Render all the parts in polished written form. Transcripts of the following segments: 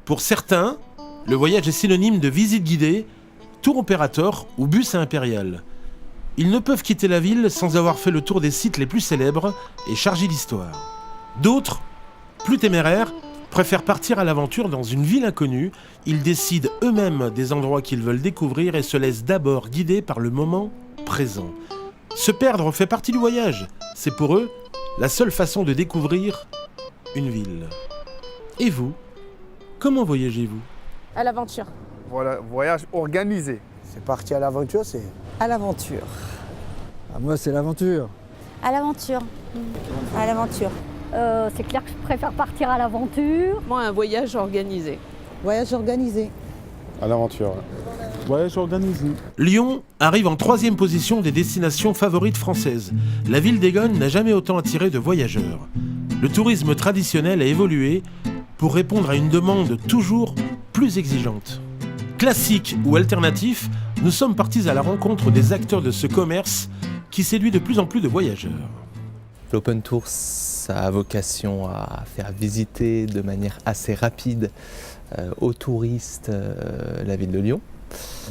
Pour certains, le voyage est synonyme de visite guidée, tour opérateur ou bus impérial. Ils ne peuvent quitter la ville sans avoir fait le tour des sites les plus célèbres et chargés d'histoire. D'autres, plus téméraires, préfèrent partir à l'aventure dans une ville inconnue. Ils décident eux-mêmes des endroits qu'ils veulent découvrir et se laissent d'abord guider par le moment présent. Se perdre fait partie du voyage. C'est pour eux la seule façon de découvrir une ville. Et vous ? Comment voyagez-vous ? À l'aventure. Voilà, voyage organisé. C'est parti à l'aventure, c'est... À l'aventure. Ah, moi, c'est l'aventure. À l'aventure. À l'aventure. C'est clair que je préfère partir à l'aventure. Moi, un voyage organisé. Voyage organisé. À l'aventure. Voyage organisé. Lyon arrive en 3e position des destinations favorites françaises. La ville d'Egon n'a jamais autant attiré de voyageurs. Le tourisme traditionnel a évolué pour répondre à une demande toujours plus exigeante. Classique ou alternatif, nous sommes partis à la rencontre des acteurs de ce commerce qui séduit de plus en plus de voyageurs. L'Open Tour, ça a vocation à faire visiter de manière assez rapide aux touristes la ville de Lyon.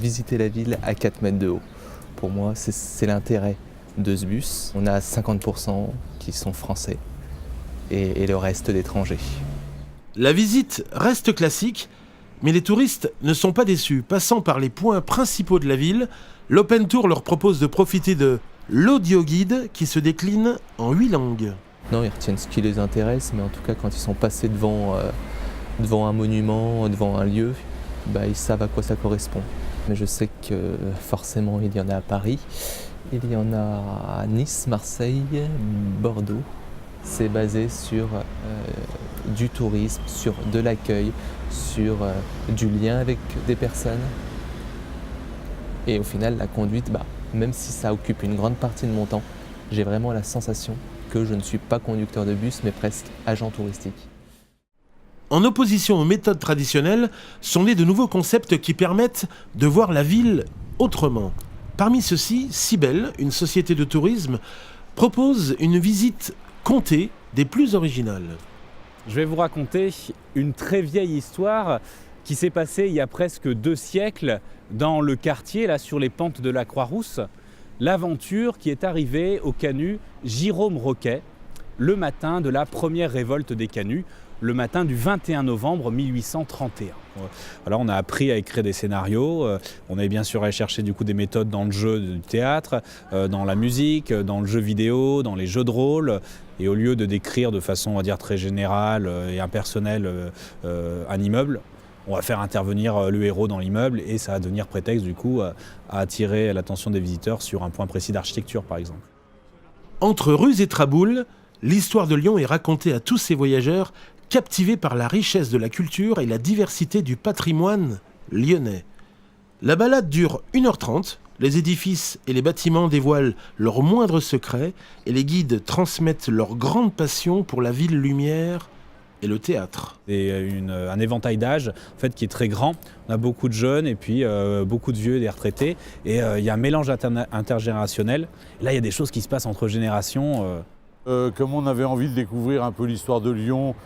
Visiter la ville à 4 mètres de haut. Pour moi, c'est l'intérêt de ce bus. On a 50% qui sont français et le reste d'étrangers. La visite reste classique, mais les touristes ne sont pas déçus. Passant par les points principaux de la ville, l'Open Tour leur propose de profiter de l'audioguide qui se décline en 8 langues. Non, ils retiennent ce qui les intéresse, mais en tout cas, quand ils sont passés devant un monument, devant un lieu, ils savent à quoi ça correspond. Mais je sais que forcément, il y en a à Paris, il y en a à Nice, Marseille, Bordeaux. C'est basé sur du tourisme, sur de l'accueil, sur du lien avec des personnes. Et au final, la conduite, même si ça occupe une grande partie de mon temps, j'ai vraiment la sensation que je ne suis pas conducteur de bus, mais presque agent touristique. En opposition aux méthodes traditionnelles, sont nés de nouveaux concepts qui permettent de voir la ville autrement. Parmi ceux-ci, Cybelle, une société de tourisme, propose une visite comptée des plus originales. Je vais vous raconter une très vieille histoire qui s'est passée il y a presque 2 siècles dans le quartier, là sur les pentes de la Croix-Rousse. L'aventure qui est arrivée au canut Girôme Roquet le matin de la première révolte des canuts, le matin du 21 novembre 1831. Alors on a appris à écrire des scénarios, on est bien sûr allé chercher du coup des méthodes dans le jeu du théâtre, dans la musique, dans le jeu vidéo, dans les jeux de rôle. Et au lieu de décrire de façon, on va dire, très générale et impersonnelle un immeuble, on va faire intervenir le héros dans l'immeuble et ça va devenir prétexte du coup à attirer l'attention des visiteurs sur un point précis d'architecture par exemple. Entre ruse et traboule, l'histoire de Lyon est racontée à tous ces voyageurs captivés par la richesse de la culture et la diversité du patrimoine lyonnais. La balade dure 1h30, les édifices et les bâtiments dévoilent leurs moindres secrets et les guides transmettent leur grande passion pour la ville lumière et le théâtre. C'est un éventail d'âge en fait, qui est très grand. On a beaucoup de jeunes et puis beaucoup de vieux et des retraités. Et il y a un mélange intergénérationnel. Là, il y a des choses qui se passent entre générations. Comme on avait envie de découvrir un peu l'histoire de Lyon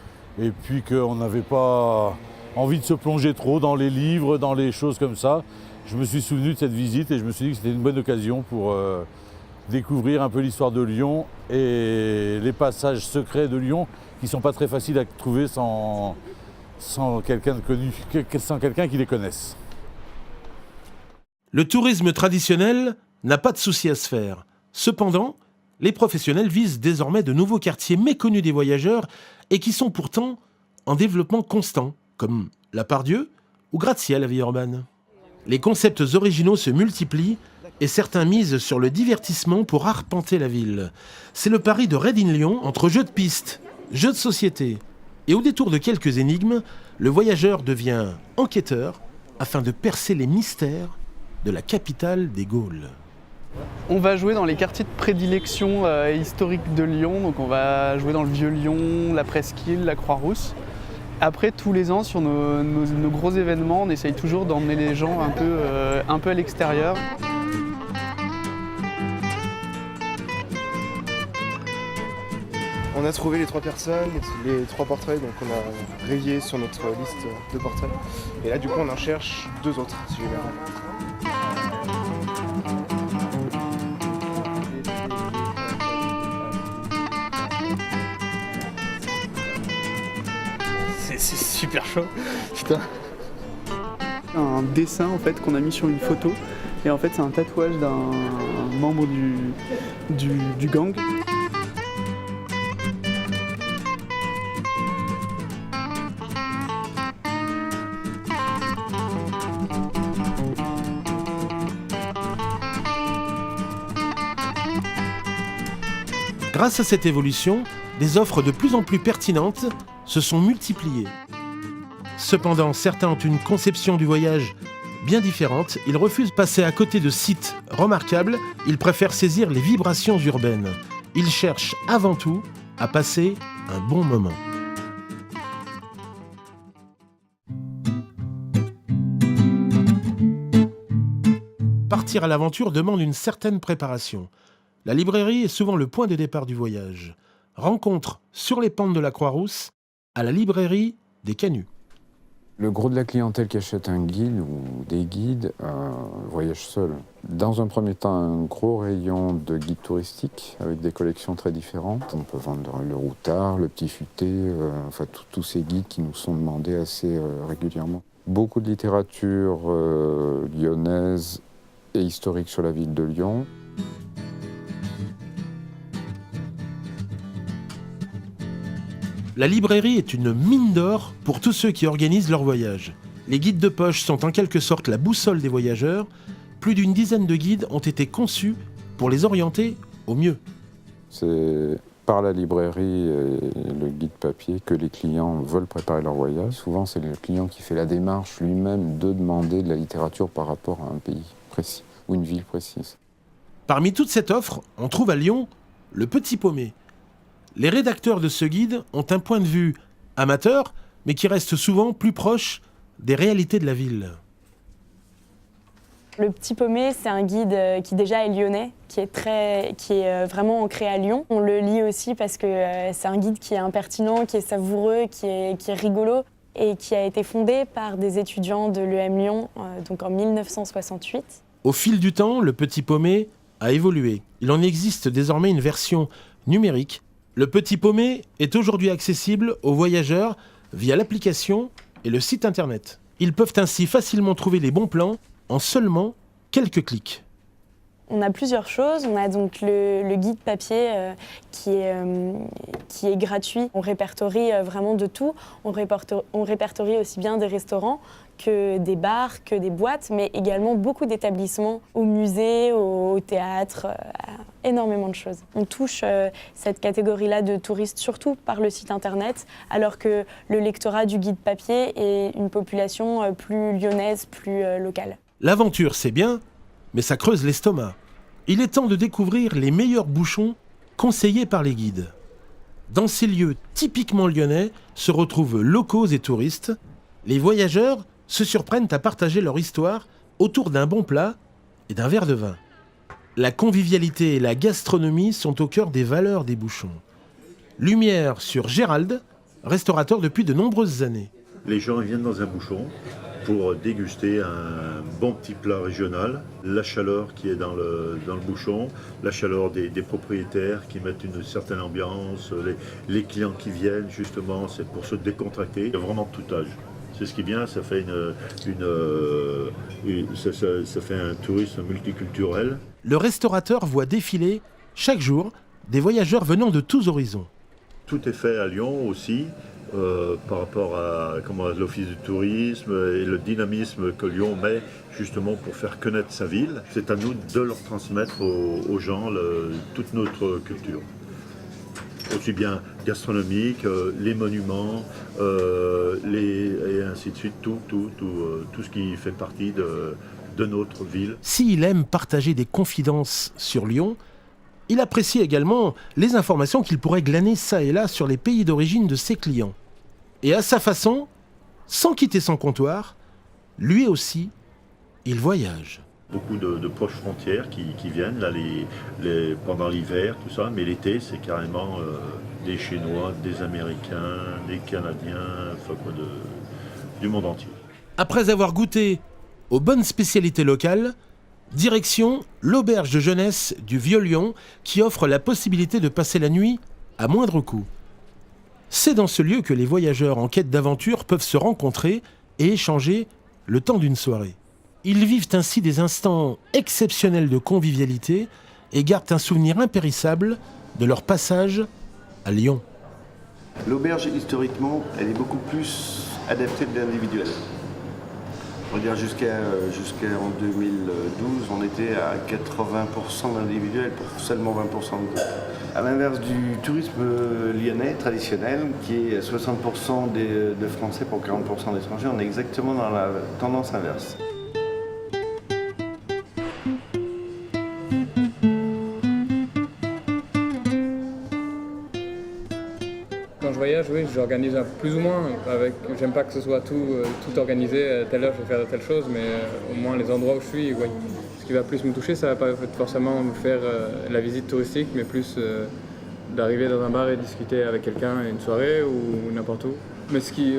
et puis qu'on n'avait pas envie de se plonger trop dans les livres, dans les choses comme ça, je me suis souvenu de cette visite et je me suis dit que c'était une bonne occasion pour découvrir un peu l'histoire de Lyon et les passages secrets de Lyon qui ne sont pas très faciles à trouver sans quelqu'un de connu, sans quelqu'un qui les connaisse. Le tourisme traditionnel n'a pas de souci à se faire. Cependant, les professionnels visent désormais de nouveaux quartiers méconnus des voyageurs et qui sont pourtant en développement constant, comme la Part-Dieu ou Gratte-Ciel à Villeurbanne. Les concepts originaux se multiplient et certains misent sur le divertissement pour arpenter la ville. C'est le pari de Red in Lyon entre jeux de piste, jeux de société, Et au détour de quelques énigmes, le voyageur devient enquêteur afin de percer les mystères de la capitale des Gaules. On va jouer dans les quartiers de prédilection historiques de Lyon. Donc on va jouer dans le Vieux-Lyon, la Presqu'île, la Croix-Rousse. Après, tous les ans, sur nos gros événements, on essaye toujours d'emmener les gens un peu à l'extérieur. On a trouvé les 3 personnes, les 3 portraits, donc on a rayé sur notre liste de portraits. Et là, du coup, on en cherche 2 autres, si j'ai bien compris. C'est super chaud, putain. Un dessin en fait qu'on a mis sur une photo, et en fait c'est un tatouage d'un membre du gang. Grâce à cette évolution, des offres de plus en plus pertinentes se sont multipliées. Cependant, certains ont une conception du voyage bien différente. Ils refusent de passer à côté de sites remarquables. Ils préfèrent saisir les vibrations urbaines. Ils cherchent avant tout à passer un bon moment. Partir à l'aventure demande une certaine préparation. La librairie est souvent le point de départ du voyage. Rencontre sur les pentes de la Croix-Rousse à la librairie des Canuts. Le gros de la clientèle qui achète un guide ou des guides voyage seul. Dans un premier temps, un gros rayon de guides touristiques avec des collections très différentes. On peut vendre le Routard, le Petit Futé, enfin tous ces guides qui nous sont demandés assez régulièrement. Beaucoup de littérature lyonnaise et historique sur la ville de Lyon. La librairie est une mine d'or pour tous ceux qui organisent leur voyage. Les guides de poche sont en quelque sorte la boussole des voyageurs. Plus d'une dizaine de guides ont été conçus pour les orienter au mieux. C'est par la librairie et le guide papier que les clients veulent préparer leur voyage. Souvent, c'est le client qui fait la démarche lui-même de demander de la littérature par rapport à un pays précis ou une ville précise. Parmi toute cette offre, on trouve à Lyon le Petit Paumé. Les rédacteurs de ce guide ont un point de vue amateur, mais qui reste souvent plus proche des réalités de la ville. Le Petit Paumé, c'est un guide qui déjà est lyonnais, qui est vraiment ancré à Lyon. On le lit aussi parce que c'est un guide qui est impertinent, qui est savoureux, qui est rigolo et qui a été fondé par des étudiants de l'EM Lyon, donc en 1968. Au fil du temps, le Petit Paumé a évolué. Il en existe désormais une version numérique. Le Petit Paumé est aujourd'hui accessible aux voyageurs via l'application et le site internet. Ils peuvent ainsi facilement trouver les bons plans en seulement quelques clics. On a plusieurs choses. On a donc le guide papier qui est gratuit. On répertorie vraiment de tout. On répertorie aussi bien des restaurants que des bars, que des boîtes, mais également beaucoup d'établissements, au musée, au théâtre, énormément de choses. On touche cette catégorie-là de touristes surtout par le site internet, alors que le lectorat du guide papier est une population plus lyonnaise, plus locale. L'aventure, c'est bien, mais ça creuse l'estomac. Il est temps de découvrir les meilleurs bouchons conseillés par les guides. Dans ces lieux typiquement lyonnais se retrouvent locaux et touristes. Les voyageurs se surprennent à partager leur histoire autour d'un bon plat et d'un verre de vin. La convivialité et la gastronomie sont au cœur des valeurs des bouchons. Lumière sur Gérald, restaurateur depuis de nombreuses années. Les gens viennent dans un bouchon pour déguster un bon petit plat régional, la chaleur qui est dans le bouchon, la chaleur des propriétaires qui mettent une certaine ambiance, les clients qui viennent justement, c'est pour se décontracter. Il y a vraiment tout âge. C'est ce qui est bien, ça fait, ça fait un tourisme multiculturel. Le restaurateur voit défiler chaque jour des voyageurs venant de tous horizons. Tout est fait à Lyon aussi. Par rapport à l'Office du tourisme et le dynamisme que Lyon met justement pour faire connaître sa ville. C'est à nous de leur transmettre aux gens toute notre culture. aussi bien gastronomique, les monuments, et ainsi de suite, tout ce qui fait partie de notre ville. S'il aime partager des confidences sur Lyon, il apprécie également les informations qu'il pourrait glaner ça et là sur les pays d'origine de ses clients. Et à sa façon, sans quitter son comptoir, lui aussi, il voyage. Beaucoup de proches frontières qui viennent là, pendant l'hiver, tout ça, mais l'été, c'est carrément des Chinois, des Américains, des Canadiens, enfin quoi, du monde entier. Après avoir goûté aux bonnes spécialités locales, direction l'auberge de jeunesse du Vieux-Lyon qui offre la possibilité de passer la nuit à moindre coût. C'est dans ce lieu que les voyageurs en quête d'aventure peuvent se rencontrer et échanger le temps d'une soirée. Ils vivent ainsi des instants exceptionnels de convivialité et gardent un souvenir impérissable de leur passage à Lyon. L'auberge, historiquement, elle est beaucoup plus adaptée de l'individuel. On va dire jusqu'en 2012, on était à 80% d'individuel pour seulement 20% de groupe. À l'inverse du tourisme lyonnais traditionnel, qui est à 60% de Français pour 40% d'étrangers, on est exactement dans la tendance inverse. Quand je voyage, oui, j'organise plus ou moins. J'aime pas que ce soit tout organisé. À telle heure, je vais faire telle chose, mais au moins les endroits où je suis, oui. Ce qui va plus me toucher, ça va pas forcément me faire la visite touristique, mais plus d'arriver dans un bar et discuter avec quelqu'un une soirée ou n'importe où. Mais ce qui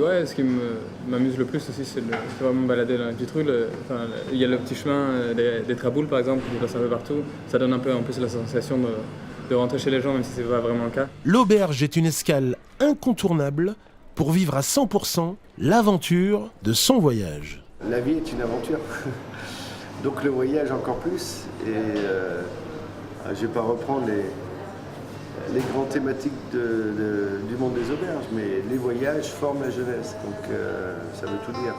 m'amuse le plus aussi, c'est vraiment me balader dans les petites rues. Il y a le petit chemin des Traboules, par exemple, qui passe un peu partout. Ça donne un peu en plus la sensation de rentrer chez les gens, même si c'est pas vraiment le cas. L'auberge est une escale incontournable pour vivre à 100% l'aventure de son voyage. La vie est une aventure, donc le voyage encore plus. Et je ne vais pas reprendre les grandes thématiques du monde des auberges, mais les voyages forment la jeunesse, donc ça veut tout dire.